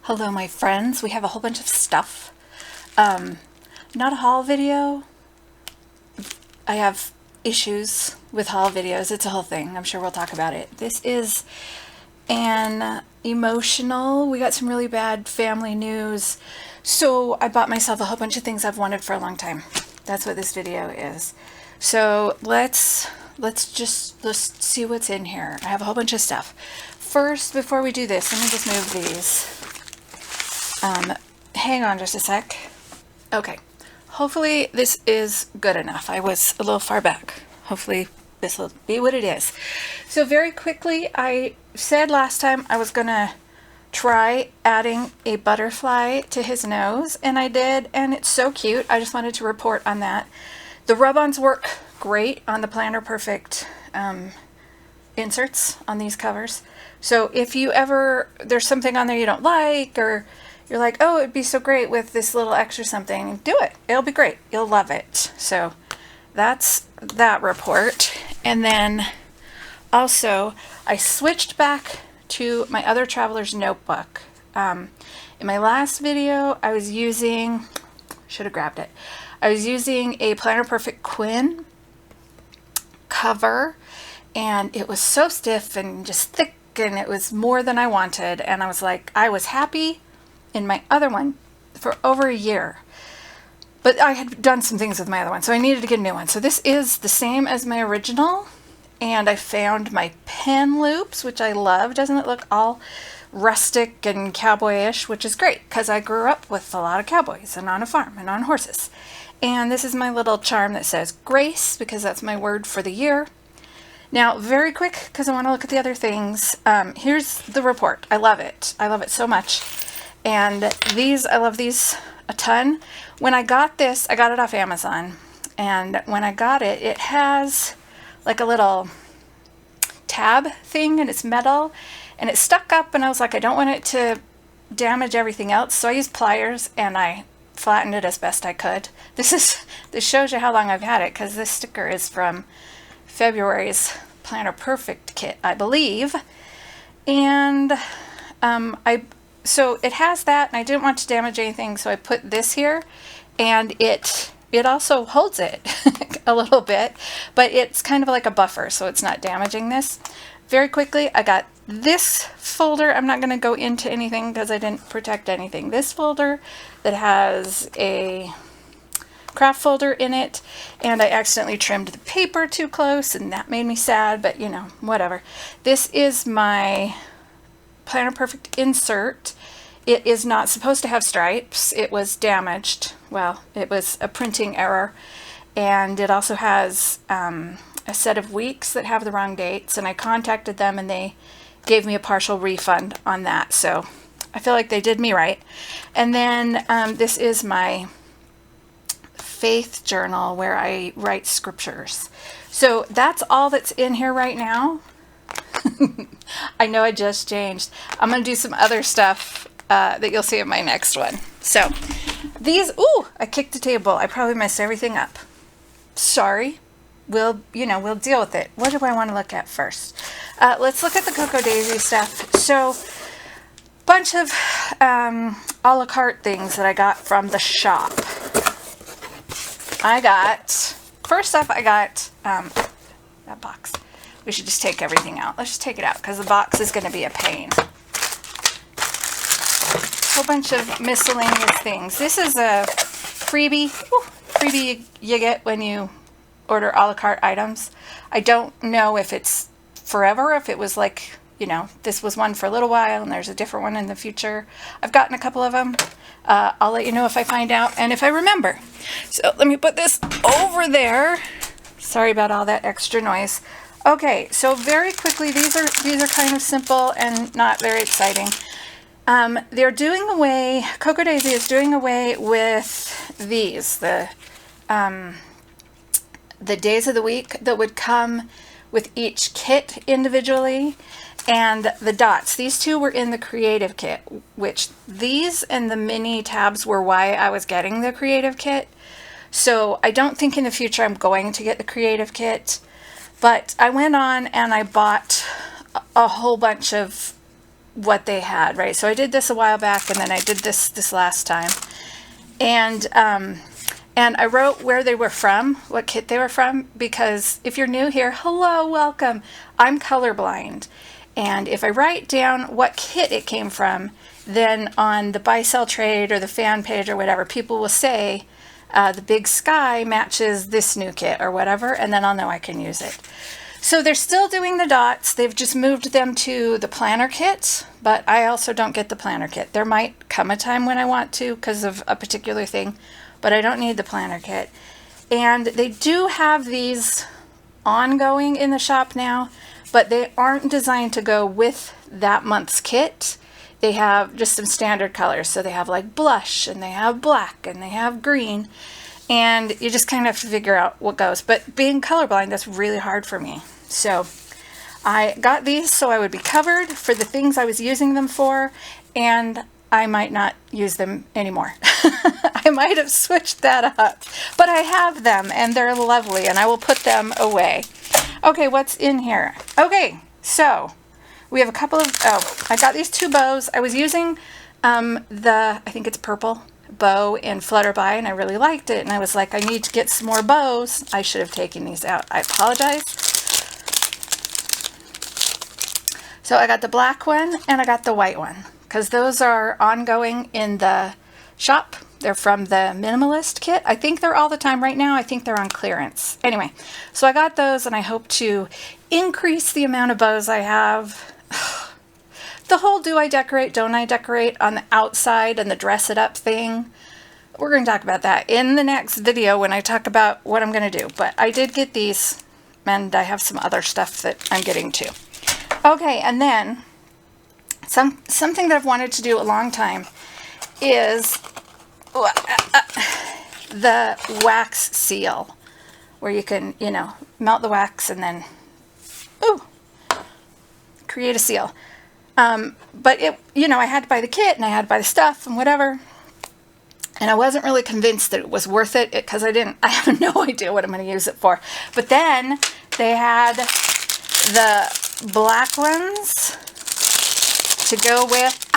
Hello, my friends. We have a whole bunch of stuff. Not a haul video. I have issues with haul videos. It's a whole thing. I'm sure we'll talk about it. This is an emotional. We got some really bad family news. So I bought myself a whole bunch of things I've wanted for a long time. That's what this video is. So let's see what's in here. I have a whole bunch of stuff. First, before we do this, let me just move these. Hang on just a sec. Okay. Hopefully this is good enough. I was a little far back. Hopefully this will be what it is. So very quickly, I said last time I was going to try adding a butterfly to his nose, and I did, and it's so cute. I just wanted to report on that. The rub-ons work great on the Planner Perfect inserts on these covers. So if you ever, there's something on there you don't like, or you're like, oh, it'd be so great with this little extra something, do it. It'll be great. You'll love it. So that's that report. And then also, I switched back to my other traveler's notebook. In my last video, I was using, should have grabbed it. I was using a Planner Perfect Quinn cover, and it was so stiff and just thick, and it was more than I wanted. And I was like, I was happy in my other one for over a year, but I had done some things with my other one, so I needed to get a new one. So this is the same as my original, and I found my pen loops, which I love. Doesn't it look all rustic and cowboyish, which is great because I grew up with a lot of cowboys and on a farm and on horses. And this is my little charm that says grace, because that's my word for the year. Now, very quick, because I want to look at the other things. Here's the report. I love it. I love it so much. And these, I love these a ton. When I got this, I got it off Amazon. And when I got it, it has like a little tab thing, and it's metal. And it stuck up, and I was like, I don't want it to damage everything else. So I used pliers, and I flattened it as best I could. This shows you how long I've had it, because this sticker is from February's Planner Perfect kit, I believe. And so it has that, and I didn't want to damage anything, so I put this here, and it also holds it a little bit, but it's kind of like a buffer, so it's not damaging this. Very quickly, I got this folder. I'm not going to go into anything because I didn't protect anything. This folder that has a craft folder in it, and I accidentally trimmed the paper too close, and that made me sad, but you know, whatever. This is my Planner Perfect insert. It is not supposed to have stripes. It was damaged. Well, it was a printing error. And it also has a set of weeks that have the wrong dates, and I contacted them and they gave me a partial refund on that. So I feel like they did me right. And then this is my faith journal where I write scriptures. So that's all that's in here right now. I know I just changed. I'm going to do some other stuff that you'll see in my next one. So these, ooh, I kicked the table. I probably messed everything up. Sorry. We'll deal with it. What do I want to look at first? Let's look at the Cocoa Daisy stuff. So bunch of a la carte things that I got from the shop. First up, I got that box. We should just take everything out. Let's just take it out because the box is going to be a pain. Whole bunch of miscellaneous things. This is a freebie. Freebie you get when you order a la carte items. I don't know if it's forever, if it was like, you know, this was one for a little while and there's a different one in the future. I've gotten a couple of them. I'll let you know if I find out and if I remember. So let me put this over there. Sorry about all that extra noise. Okay, so very quickly, these are kind of simple and not very exciting. They're doing away, Cocoa Daisy is doing away with these, the days of the week that would come with each kit individually, and the dots. These two were in the creative kit, which these and the mini tabs were why I was getting the creative kit. So I don't think in the future I'm going to get the creative kit. But I went on and I bought a whole bunch of what they had, right? So I did this a while back, and then I did this last time. And I wrote where they were from, what kit they were from, because if you're new here, hello, welcome. I'm colorblind. And if I write down what kit it came from, then on the buy sell trade or the fan page or whatever, people will say the big sky matches this new kit or whatever, and then I'll know I can use it. So they're still doing the dots. They've just moved them to the planner kit, but I also don't get the planner kit. There might come a time when I want to because of a particular thing, but I don't need the planner kit. And they do have these ongoing in the shop now, but they aren't designed to go with that month's kit. They have just some standard colors. So they have like blush, and they have black, and they have green, and you just kind of have to figure out what goes. But being colorblind, that's really hard for me. So I got these so I would be covered for the things I was using them for, and I might not use them anymore. I might have switched that up, but I have them and they're lovely, and I will put them away. Okay, what's in here? Okay, so we have a couple of, I got these 2 bows. I was using I think it's purple bow in Flutterby, and I really liked it, and I was like, I need to get some more bows. I should have taken these out. I apologize. So I got the black one and I got the white one, because those are ongoing in the shop. They're from the minimalist kit. I think they're all the time right now. I think they're on clearance. Anyway, so I got those, and I hope to increase the amount of bows I have. The whole do I decorate, don't I decorate on the outside and the dress it up thing, we're going to talk about that in the next video when I talk about what I'm going to do. But I did get these, and I have some other stuff that I'm getting to. Okay, and then something that I've wanted to do a long time is the wax seal, where you can, you know, melt the wax and then create a seal. But it, you know, I had to buy the kit and I had to buy the stuff and whatever, and I wasn't really convinced that it was worth it, because I have no idea what I'm going to use it for. But then they had the black ones to go with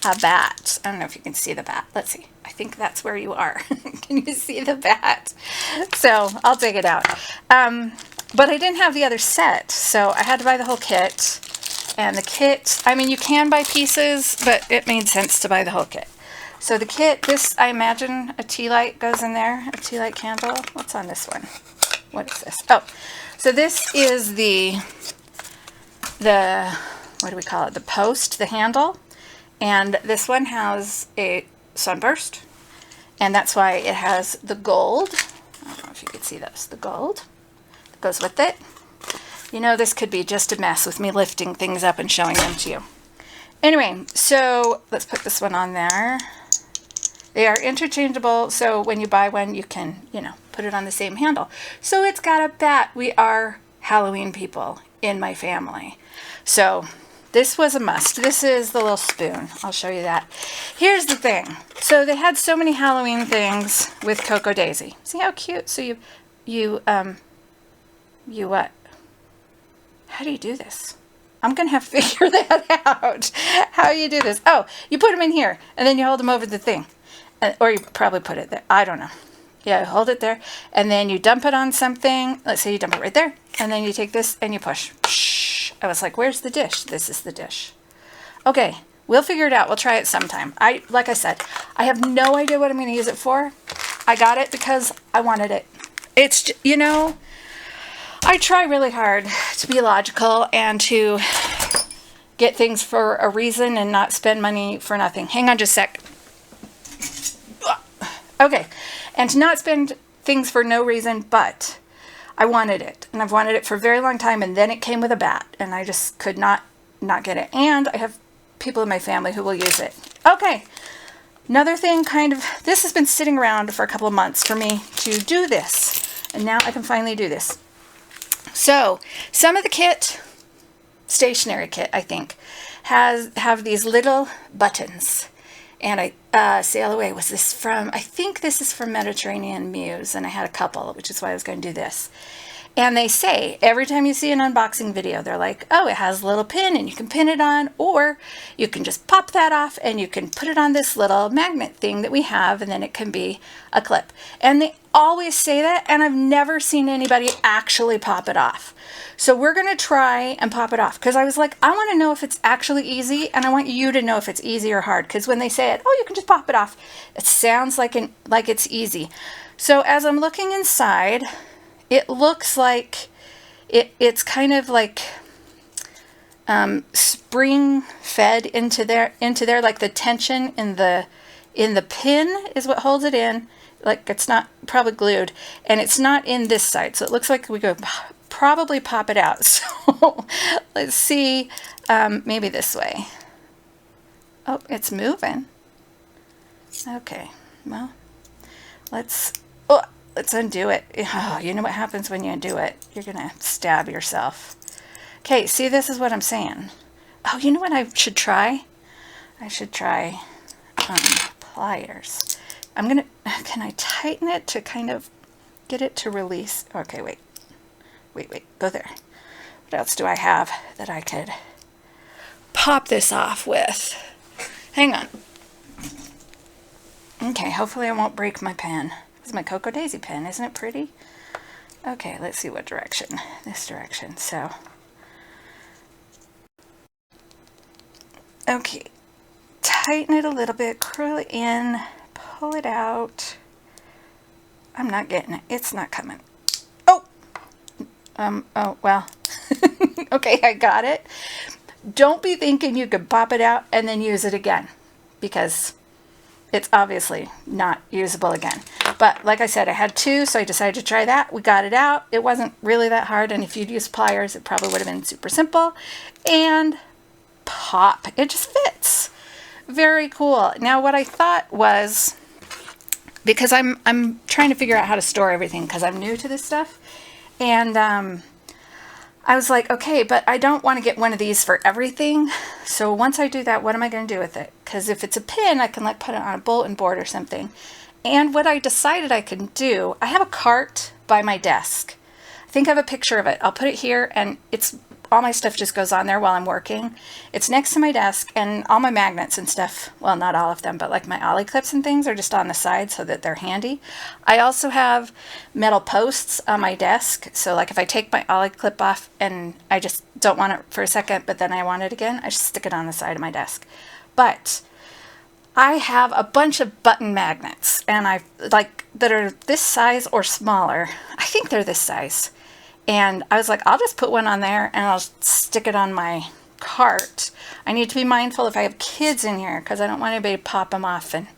a bat. I don't know if you can see the bat. Let's see. I think that's where you are. Can you see the bat? So I'll dig it out. But I didn't have the other set, so I had to buy the whole kit. And the kit, I mean, you can buy pieces, but it made sense to buy the whole kit. So the kit, this, I imagine a tea light goes in there, a tea light candle. What's on this one? What is this? Oh, so this is the what do we call it? The post, the handle. And this one has a sunburst, and that's why it has the gold. I don't know if you can see those. The gold that goes with it. You know, this could be just a mess with me lifting things up and showing them to you. Anyway, so let's put this one on there. They are interchangeable, so when you buy one, you can, you know, put it on the same handle. So it's got a bat. We are Halloween people in my family. So this was a must. This is the little spoon. I'll show you that. Here's the thing. So they had so many Halloween things with Cocoa Daisy. See how cute? So you what? How do you do this? I'm going to have to figure that out. How you do this. Oh, you put them in here, and then you hold them over the thing. Or you probably put it there. I don't know. Yeah, hold it there, and then you dump it on something. Let's say you dump it right there, and then you take this and you push. Shh. I was like, where's the dish? This is the dish. Okay, we'll figure it out. We'll try it sometime. Like I said, I have no idea what I'm going to use it for. I got it because I wanted it. It's, you know, I try really hard to be logical and to get things for a reason and not spend money for nothing. Hang on just a sec. Okay, and to not spend things for no reason, but I wanted it, and I've wanted it for a very long time, and then it came with a bat, and I just could not get it, and I have people in my family who will use it. Okay, another thing, this has been sitting around for a couple of months for me to do this, and now I can finally do this. So, some of the kit, stationery kit, I think, have these little buttons. And Sail Away, was this from, I think this is from Mediterranean Muse, and I had a couple, which is why I was going to do this. And they say every time you see an unboxing video, they're like, oh, it has a little pin and you can pin it on, or you can just pop that off and you can put it on this little magnet thing that we have, and then it can be a clip. And they always say that, and I've never seen anybody actually pop it off. So we're going to try and pop it off, because I was like, I want to know if it's actually easy, and I want you to know if it's easy or hard, because when they say it, oh, you can just pop it off, it sounds like it's easy. So as I'm looking inside, it looks like it's kind of like spring fed into there, like the tension in the pin is what holds it in. Like, it's not probably glued, and it's not in this side, so it looks like we could probably pop it out. So let's see, maybe this way. Oh, it's moving. Okay, well, let's undo it. Oh, you know what happens when you undo it? You're gonna stab yourself. Okay, see, this is what I'm saying. Oh, you know what I should try? I should try pliers. Can I tighten it to kind of get it to release? Okay, wait, go there. What else do I have that I could pop this off with? Hang on. Okay, hopefully I won't break my pen. It's my Cocoa Daisy pen, isn't it pretty? Okay, let's see what direction. This direction, so. Okay, tighten it a little bit, curl it in, pull it out. I'm not getting it. It's not coming. Oh! Oh, well. Okay, I got it. Don't be thinking you could pop it out and then use it again, because it's obviously not usable again. But like I said, I had two, so I decided to try that. We got it out. It wasn't really that hard, and if you'd used pliers, it probably would have been super simple. And pop. It just fits. Very cool. Now, what I thought was, because I'm trying to figure out how to store everything, because I'm new to this stuff, and I was like, okay, but I don't want to get one of these for everything. So once I do that, what am I going to do with it? Because if it's a pin, I can like put it on a bulletin board or something. And what I decided I can do, I have a cart by my desk. I think I have a picture of it. I'll put it here, and it's all my stuff just goes on there while I'm working. It's next to my desk, and all my magnets and stuff, well, not all of them, but like my ollie clips and things are just on the side so that they're handy. I also have metal posts on my desk, so like if I take my ollie clip off and I just don't want it for a second, but then I want it again, I just stick it on the side of my desk. But I have a bunch of button magnets, and I like that are this size or smaller. I think they're this size. And I was like, I'll just put one on there and I'll stick it on my cart. I need to be mindful if I have kids in here, because I don't want anybody to pop them off and,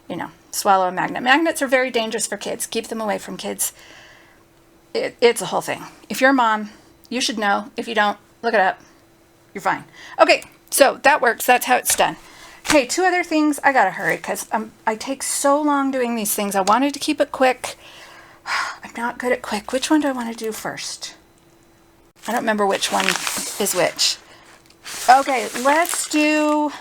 you know, swallow a magnet. Magnets are very dangerous for kids. Keep them away from kids. It's a whole thing. If you're a mom, you should know. If you don't, look it up. You're fine. Okay, so that works. That's how it's done. Okay, two other things. I gotta hurry because I take so long doing these things. I wanted to keep it quick. I'm not good at quick. Which one do I want to do first? I don't remember which one is which. Okay, let's do...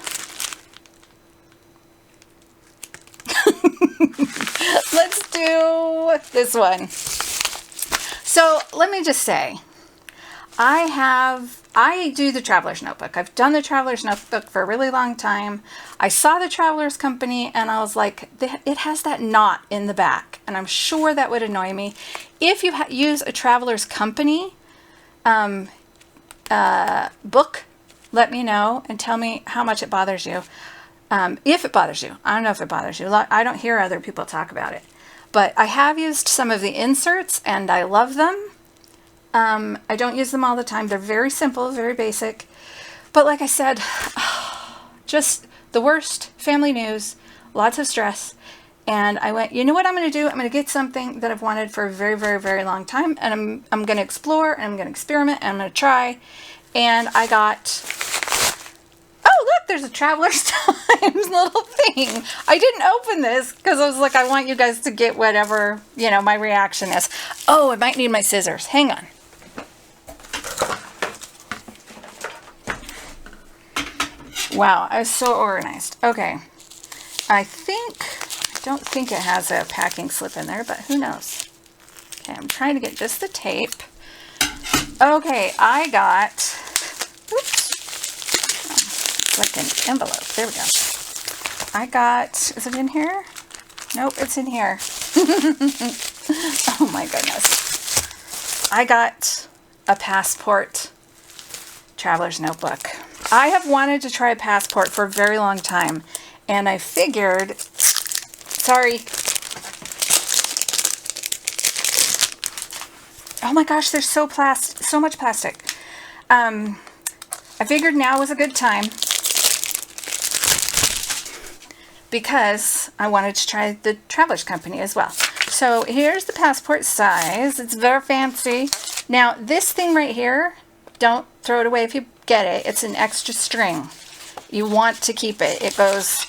let's do this one. So let me just say, I do the Traveler's Notebook. I've done the Traveler's Notebook for a really long time. I saw the Traveler's Company and I was like, it has that knot in the back, and I'm sure that would annoy me. If you use a Traveler's Company book, let me know and tell me how much it bothers you. If it bothers you. I don't know if it bothers you. I don't hear other people talk about it. But I have used some of the inserts and I love them. I don't use them all the time. They're very simple, very basic. But like I said, just the worst family news, lots of stress. And I went, you know what I'm going to do? I'm going to get something that I've wanted for a very, very, very long time. And I'm going to explore and I'm going to experiment and I'm going to try. And I got, oh, look, there's a Traveler's Times little thing. I didn't open this because I was like, I want you guys to get whatever, you know, my reaction is. Oh, I might need my scissors. Hang on. Wow, I was so organized. Okay, I don't think it has a packing slip in there, but who knows? Okay, I'm trying to get just the tape Okay, I got, oops, it's like an envelope. There we go. I got, is it in here? Nope, it's in here. Oh my goodness. I got a Passport traveler's notebook. I have wanted to try a Passport for a very long time, and I figured, sorry. Oh my gosh, there's so much plastic. I figured now was a good time because I wanted to try the Travelers Company as well. So here's the Passport size. It's very fancy. Now this thing right here, don't throw it away if you get it. It's an extra string. You want to keep it. It goes,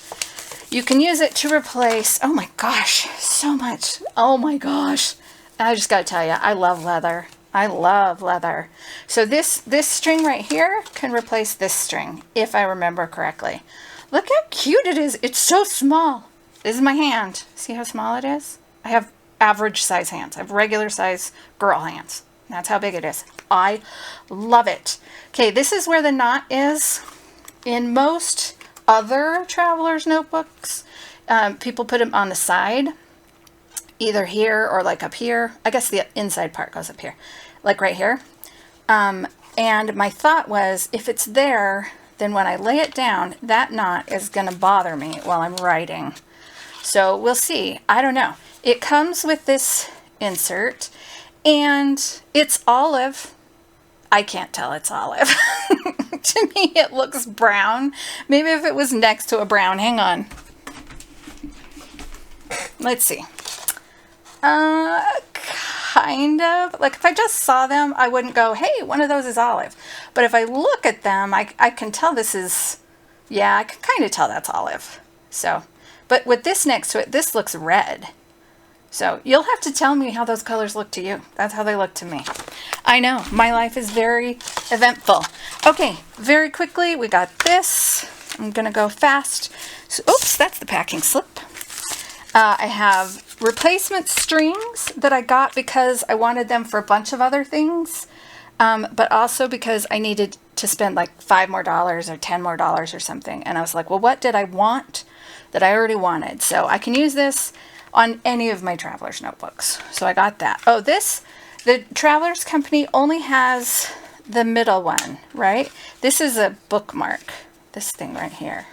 you can use it to replace, oh my gosh, so much. Oh my gosh. I just gotta tell you, I love leather. I love leather. So this string right here can replace this string, if I remember correctly. Look how cute it is. It's so small. This is my hand. See how small it is? I have average size hands. I have regular size girl hands. That's how big it is. I love it. Okay, this is where the knot is. In most other traveler's notebooks, people put them on the side, either here or like up here. I guess the inside part goes up here, like right here. And my thought was, if it's there, then when I lay it down, that knot is going to bother me while I'm writing. So we'll see. I don't know. It comes with this insert, and it's olive. I can't tell it's olive. To me, it looks brown. Maybe if it was next to a brown. Hang on. Let's see. Kind of. Like if I just saw them, I wouldn't go, hey, one of those is olive. But if I look at them, I can tell this is, yeah, I can kind of tell that's olive. So, but with this next to it, this looks red. So you'll have to tell me how those colors look to you. That's how they look to me. I know, my life is very eventful. Okay, very quickly, we got this. I'm gonna go fast. So, oops, that's the packing slip. I have replacement strings that I got because I wanted them for a bunch of other things, but also because I needed to spend like $5 more or $10 more or something. And I was like, well, what did I want that I already wanted? So I can use this on any of my traveler's notebooks. So I got that. Oh, the Travelers Company only has the middle one, right? This is a bookmark, this thing right here.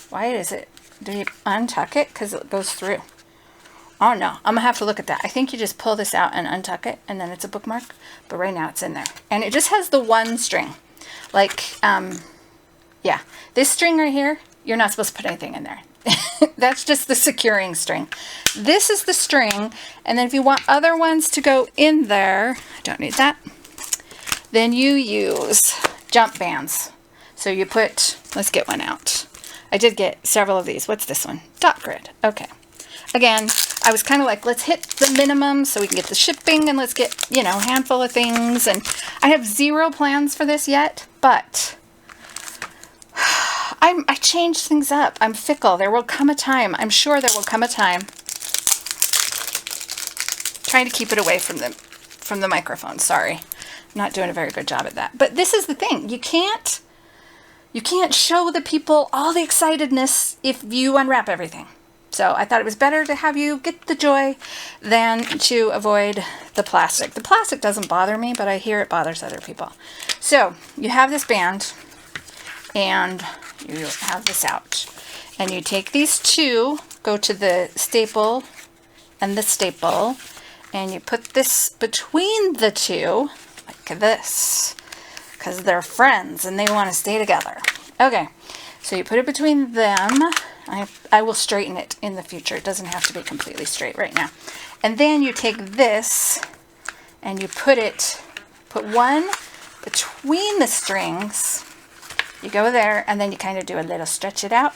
Why is it? Do you untuck it? Because it goes through. Oh no, I'm gonna have to look at that. I think you just pull this out and untuck it, and then it's a bookmark. But right now it's in there. And it just has the one string. Like, yeah. This string right here, you're not supposed to put anything in there. That's just the securing string. This is the string, and then if you want other ones to go in there, I don't need that, then you use jump bands. So you put, let's get one out. I did get several of these. What's this one? Dot grid. Okay. Again, I was kind of like, let's hit the minimum so we can get the shipping, and let's get, you know, a handful of things. And I have zero plans for this yet, but I change things up. I'm fickle. There will come a time. I'm sure there will come a time. Trying to keep it away from the microphone. Sorry. I'm not doing a very good job at that. But this is the thing. You can't show the people all the excitedness if you unwrap everything. So I thought it was better to have you get the joy than to avoid the plastic. The plastic doesn't bother me, but I hear it bothers other people. So you have this band, and you have this out. And you take these two, go to the staple and the staple, and you put this between the two, like this, because they're friends and they want to stay together. Okay, so you put it between them. I will straighten it in the future. It doesn't have to be completely straight right now. And then you take this and you put one between the strings. You go there, and then you kind of do a little stretch it out.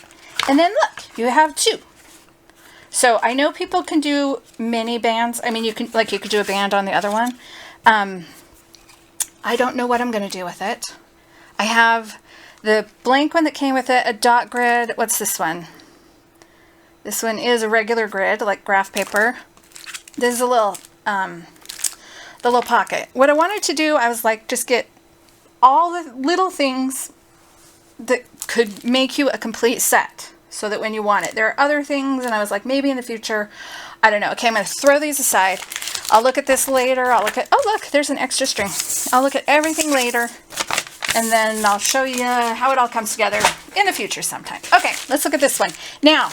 And then look, you have two. So I know people can do mini bands. I mean, you could do a band on the other one. I don't know what I'm going to do with it. I have the blank one that came with it, a dot grid. What's this one? This one is a regular grid, like graph paper. This is a little the little pocket. What I wanted to do, I was like, just get all the little things that could make you a complete set so that when you want it. There are other things, and I was like, maybe in the future, I don't know. Okay, I'm going to throw these aside. I'll look at this later. I'll look at, oh look, there's an extra string. I'll look at everything later, and then I'll show you how it all comes together in the future sometime. Okay, let's look at this one. Now,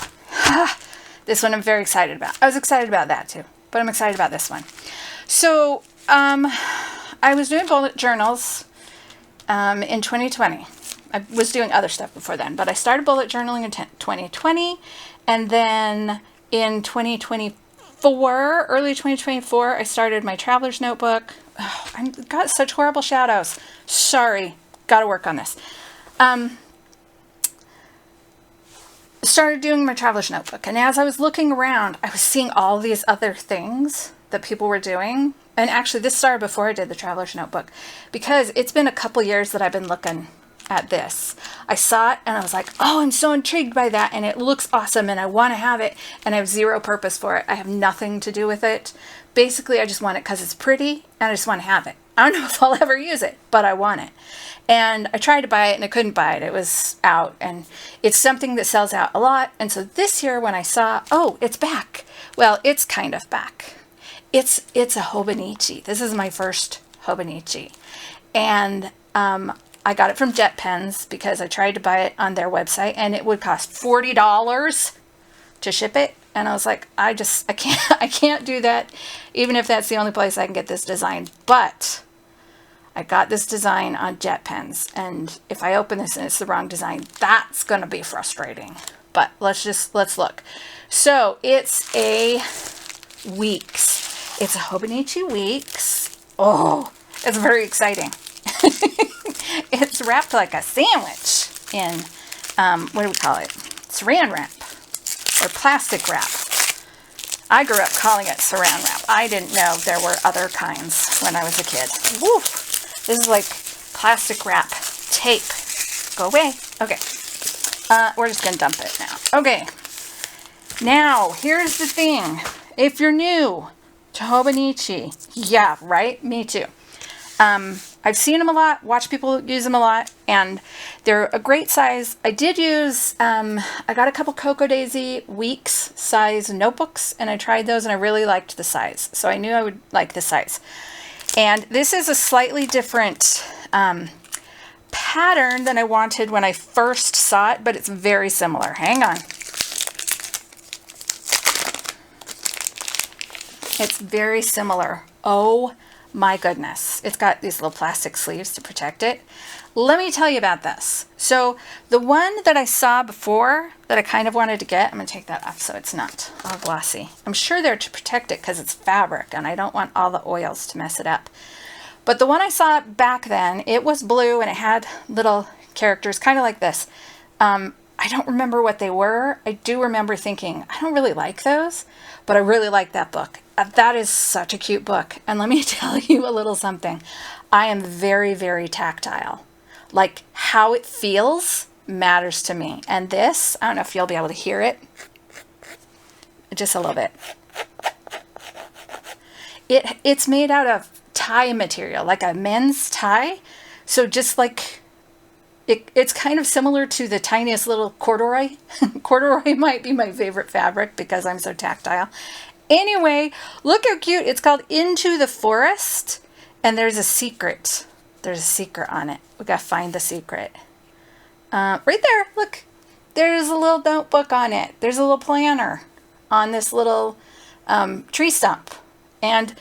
this one I'm very excited about. I was excited about that too, but I'm excited about this one. So, I was doing bullet journals in 2020. I was doing other stuff before then, but I started bullet journaling in 2020, and then in 2024, early 2024, I started my traveler's notebook. Oh, I've got such horrible shadows. Sorry, got to work on this. Started doing my traveler's notebook, and as I was looking around, I was seeing all these other things that people were doing. And actually, this started before I did the traveler's notebook, because it's been a couple years that I've been looking at this. I saw it and I was like, oh, I'm so intrigued by that, and it looks awesome, and I want to have it, and I have zero purpose for it. I have nothing to do with it. Basically, I just want it because it's pretty, and I just want to have it. I don't know if I'll ever use it, but I want it. And I tried to buy it and I couldn't buy it. It was out, and it's something that sells out a lot. And so this year when I saw, oh, it's back. Well, it's kind of back. It's a hobonichi. This is my first hobonichi. And I got it from Jet Pens because I tried to buy it on their website, and it would cost $40 to ship it. And I was like, I can't do that, even if that's the only place I can get this design. But I got this design on Jet Pens, and if I open this and it's the wrong design, that's going to be frustrating. But let's look. So it's a Weeks. It's a hobonichi Weeks. Oh, it's very exciting. It's wrapped like a sandwich in, what do we call it? Saran wrap or plastic wrap. I grew up calling it saran wrap. I didn't know there were other kinds when I was a kid. Woo! This is like plastic wrap tape. Go away. Okay. We're just going to dump it now. Okay. Now, here's the thing. If you're new to hobonichi, yeah, right? Me too. I've seen them a lot, watched people use them a lot, and they're a great size. I did use, I got a couple Cocoa Daisy Weeks size notebooks, and I tried those, and I really liked the size. So I knew I would like the size. And this is a slightly different pattern than I wanted when I first saw it, but it's very similar. Hang on. It's very similar. Oh my goodness. It's got these little plastic sleeves to protect it. Let me tell you about this. So the one that I saw before that I kind of wanted to get, I'm going to take that off so it's not all glossy. I'm sure they're to protect it because it's fabric and I don't want all the oils to mess it up. But the one I saw back then, it was blue and it had little characters kind of like this. I don't remember what they were. I do remember thinking, I don't really like those, but I really like that book. That is such a cute book. And let me tell you a little something. I am very, very tactile. Like how it feels matters to me. And this, I don't know if you'll be able to hear it. Just a little bit. It's made out of tie material, like a men's tie. So just like, it's kind of similar to the tiniest little corduroy. Corduroy might be my favorite fabric because I'm so tactile. Anyway, look how cute. It's called Into the Forest, and there's a secret. There's a secret on it. We gotta find the secret. Right there, look. There's a little notebook on it. There's a little planner on this little tree stump. And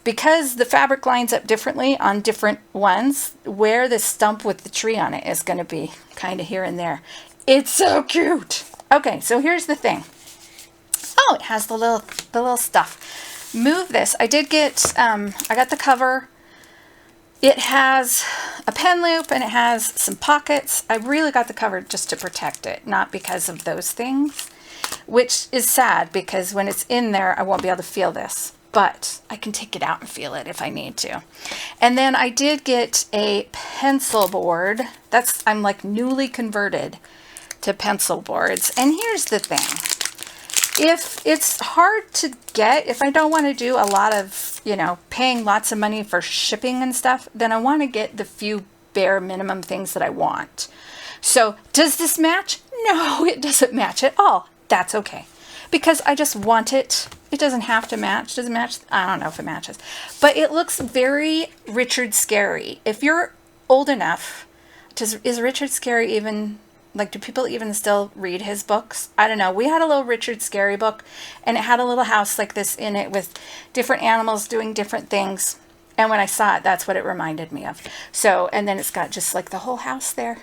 because the fabric lines up differently on different ones, where the stump with the tree on it is going to be kind of here and there. It's so cute. Okay, so here's the thing. Oh, it has the little stuff. Move this. I did get, I got the cover. It has a pen loop and it has some pockets. I really got the cover just to protect it, not because of those things, which is sad because when it's in there, I won't be able to feel this. But I can take it out and feel it if I need to. And then I did get a pencil board. I'm like newly converted to pencil boards. And here's the thing. If it's hard to get, if I don't want to do a lot of you know, paying lots of money for shipping and stuff, then I want to get the few bare minimum things that I want. So does this match? No, it doesn't match at all. That's okay, because I just want it. It doesn't have to match. Does it match? I don't know if it matches, but it looks very Richard Scarry. If you're old enough, is Richard Scarry even, like, do people even still read his books? I don't know. We had a little Richard Scarry book, and it had a little house like this in it with different animals doing different things. And when I saw it, that's what it reminded me of. So, and then it's got just like the whole house there.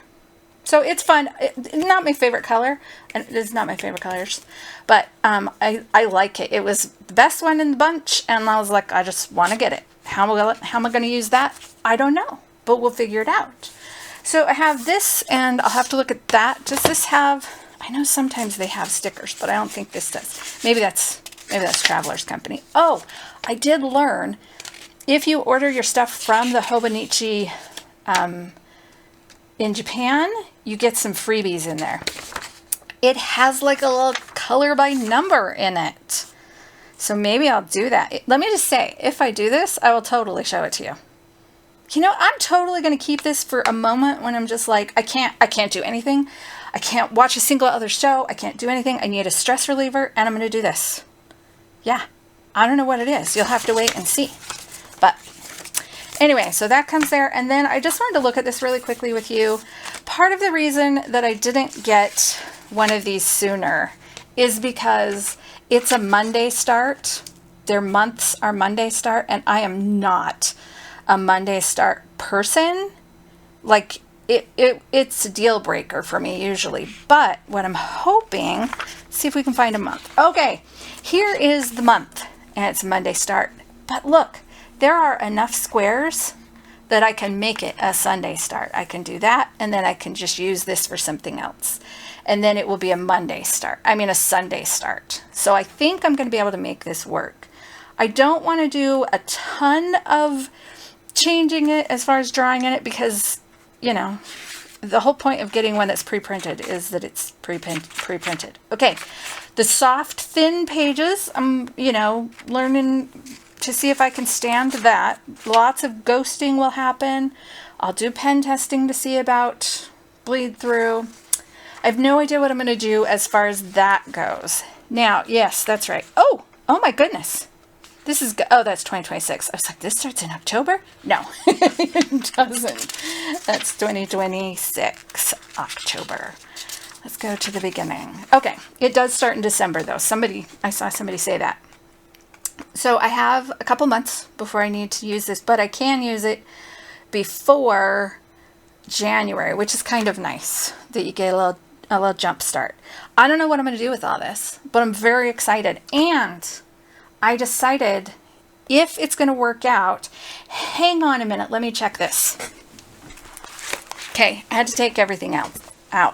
So it's fun. Not my favorite color, and it's not my favorite colors, but I like it. It was the best one in the bunch, and I was like, I just want to get it. How am I going to use that? I don't know, but we'll figure it out. So I have this, and I'll have to look at that. Does this have? I know sometimes they have stickers, but I don't think this does. Maybe that's Traveler's Company. Oh, I did learn, if you order your stuff from the hobonichi in Japan, you get some freebies in there. It has like a little color by number in it. So maybe I'll do that. Let me just say, if I do this, I will totally show it to you. You know, I'm totally going to keep this for a moment when I'm just like, I can't do anything. I can't watch a single other show. I can't do anything. I need a stress reliever, and I'm going to do this. Yeah. I don't know what it is. You'll have to wait and see. But anyway, so that comes there. And then I just wanted to look at this really quickly with you. Part of the reason that I didn't get one of these sooner is because it's a Monday start. Their months are Monday start, and I am not a Monday start person. Like, it's a deal breaker for me usually. But what I'm hoping, see if we can find a month. Okay, here is the month, and it's Monday start. But look, there are enough squares that I can make it a Sunday start. I can do that, and then I can just use this for something else. And then it will be a Monday start. I mean, a Sunday start. So I think I'm going to be able to make this work. I don't want to do a ton of changing it as far as drawing in it, because, you know, the whole point of getting one that's pre-printed is that it's pre-printed. Okay, the soft, thin pages, I'm, you know, learning to see if I can stand that. Lots of ghosting will happen. I'll do pen testing to see about bleed through. I have no idea what I'm going to do as far as that goes. Now, yes, that's right. Oh my goodness. This is, oh, that's 2026. I was like, this starts in October? No, it doesn't. That's 2026, October. Let's go to the beginning. Okay, it does start in December, though. I saw somebody say that. So I have a couple months before I need to use this, but I can use it before January, which is kind of nice that you get a little jump start. I don't know what I'm going to do with all this, but I'm very excited. And I decided, if it's going to work out, hang on a minute, let me check this. Okay, I had to take everything out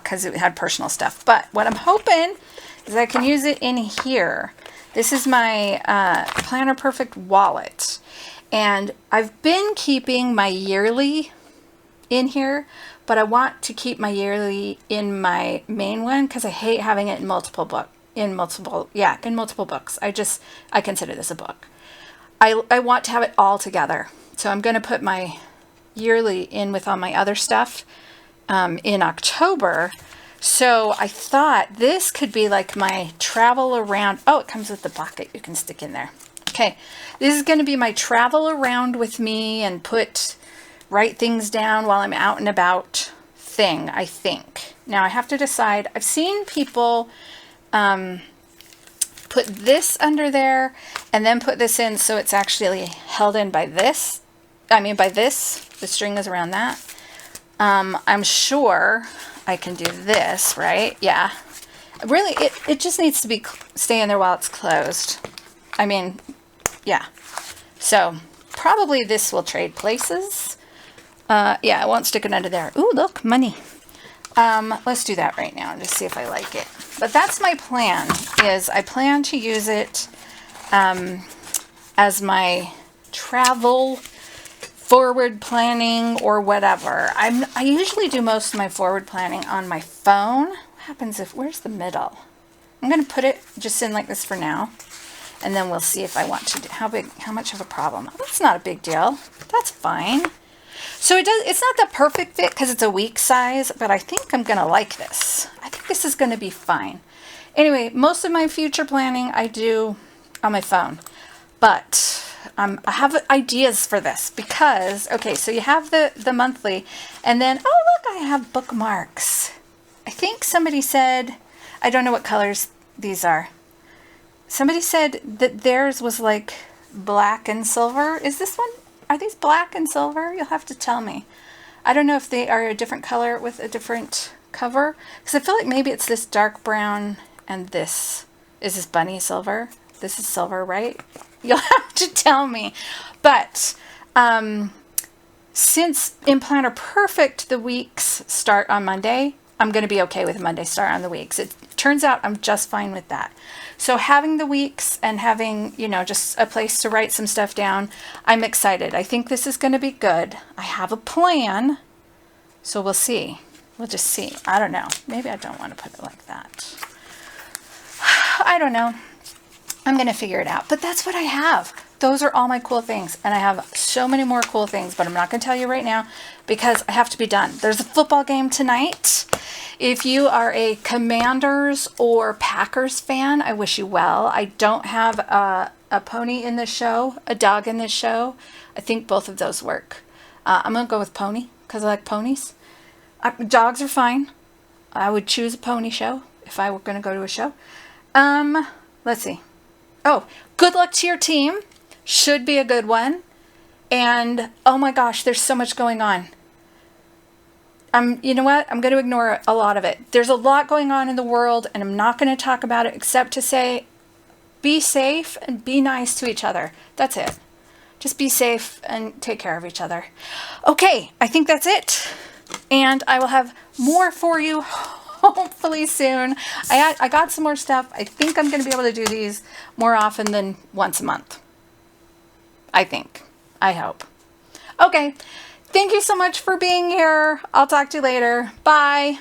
because it had personal stuff. But what I'm hoping is I can use it in here. This is my Planner Perfect wallet. And I've been keeping my yearly in here, but I want to keep my yearly in my main one because I hate having it in multiple books. In multiple books. I consider this a book. I want to have it all together. So I'm going to put my yearly in with all my other stuff in October. So I thought this could be like my travel around. Oh, it comes with the pocket you can stick in there. Okay, this is going to be my travel around with me and write things down while I'm out and about thing, I think. Now I have to decide. I've seen people put this under there and then put this in so it's actually held in by this. The string is around that. I'm sure I can do this, right? Yeah. Really, it just needs to be stay in there while it's closed. I mean, yeah. So probably this will trade places. Yeah, I won't stick it under there. Ooh, look, money. Let's do that right now and just see if I like it. But that's my plan, is I plan to use it as my travel forward planning or whatever. I usually do most of my forward planning on my phone. What happens where's the middle? I'm going to put it just in like this for now. And then we'll see if I want to do, how much of a problem. That's not a big deal. That's fine. So it's not the perfect fit because it's a week size, but I think I'm going to like this. I think this is going to be fine. Anyway, most of my future planning I do on my phone, but I have ideas for this because, okay, so you have the monthly, and then, oh look, I have bookmarks. I think somebody said, I don't know what colors these are. Somebody said that theirs was like black and silver. Is this one? Are these black and silver? You'll have to tell me. I don't know if they are a different color with a different cover, because I feel like maybe it's this dark brown and this. Is this bunny silver? This is silver, right? You'll have to tell me. But since in Planner Perfect the weeks start on Monday, I'm going to be okay with Monday start on the weeks. It turns out I'm just fine with that. So having the weeks and having, you know, just a place to write some stuff down, I'm excited. I think this is going to be good. I have a plan, so we'll see. We'll just see. I don't know. Maybe I don't want to put it like that. I don't know. I'm going to figure it out. But that's what I have. Those are all my cool things. And I have so many more cool things, but I'm not going to tell you right now because I have to be done. There's a football game tonight. If you are a Commanders or Packers fan, I wish you well. I don't have a pony in this show, a dog in this show. I think both of those work. I'm going to go with pony because I like ponies. Dogs are fine. I would choose a pony show if I were going to go to a show. Let's see. Oh, good luck to your team. Should be a good one. And oh my gosh, there's so much going on. You know what? I'm going to ignore a lot of it. There's a lot going on in the world, and I'm not going to talk about it except to say, be safe and be nice to each other. That's it. Just be safe and take care of each other. Okay, I think that's it. And I will have more for you hopefully soon. I got some more stuff. I think I'm going to be able to do these more often than once a month. I think. I hope. Okay. Thank you so much for being here. I'll talk to you later. Bye.